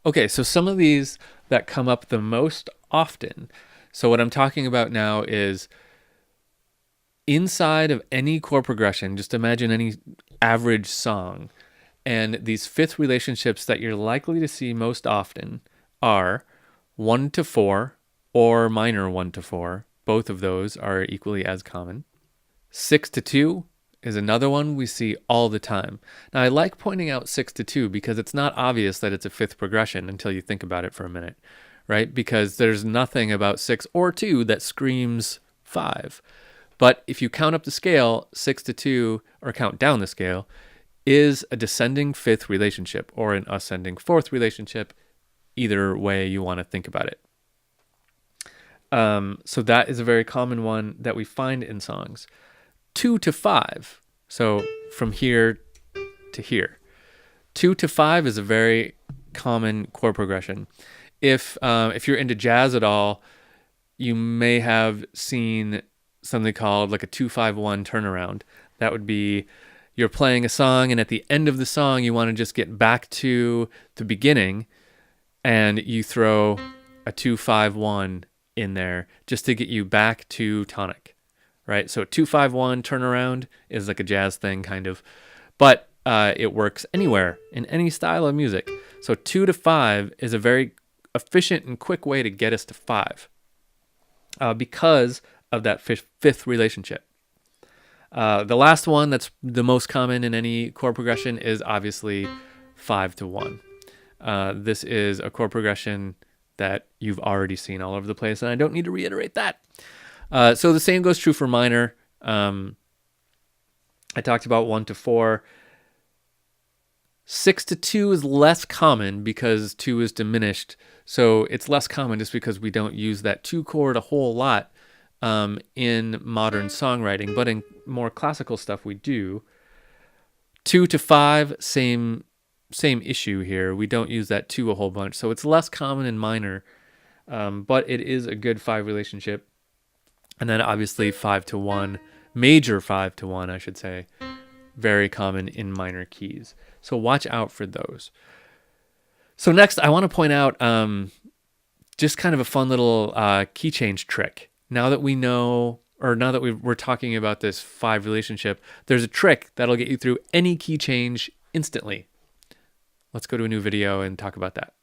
Okay, so some of these that come up the most often. So what I'm talking about now is inside of any chord progression, just imagine any average song. And these fifth relationships that you're likely to see most often are 1 to 4 or minor 1 to 4. Both of those are equally as common. 6 to 2 is another one we see all the time. Now, I like pointing out 6 to 2 because it's not obvious that it's a fifth progression until you think about it for a minute, right? Because there's nothing about 6 or 2 that screams 5. But if you count up the scale, 6 to 2, or count down the scale, is a descending fifth relationship or an ascending fourth relationship, either way you want to think about it. So that is a very common one that we find in songs. 2 to 5, so from here to here. 2 to 5 is a very common chord progression. If you're into jazz at all, you may have seen something called like a 2-5-1 turnaround. That would be you're playing a song, and at the end of the song, you want to just get back to the beginning, and you throw a 2-5-1 in there just to get you back to tonic, right? So 2-5-1 turnaround is like a jazz thing, kind of, but it works anywhere in any style of music. So 2 to 5 is a very efficient and quick way to get us to 5 because of that fifth relationship. The last one that's the most common in any chord progression is obviously 5 to 1. This is a chord progression that you've already seen all over the place, and I don't need to reiterate that. So the same goes true for minor. I talked about 1 to 4. 6 to 2 is less common because 2 is diminished. So it's less common just because we don't use that 2 chord a whole lot in modern songwriting, but in more classical stuff we do. 2 to 5, same issue here. We don't use that 2 a whole bunch, so it's less common in minor, but it is a good 5 relationship. And then obviously 5 to 1, major 5 to 1, I should say, very common in minor keys. So watch out for those. So next, I want to point out just kind of a fun little key change trick. Now that we know, or now that we're talking about this 5 relationship, there's a trick that'll get you through any key change instantly. Let's go to a new video and talk about that.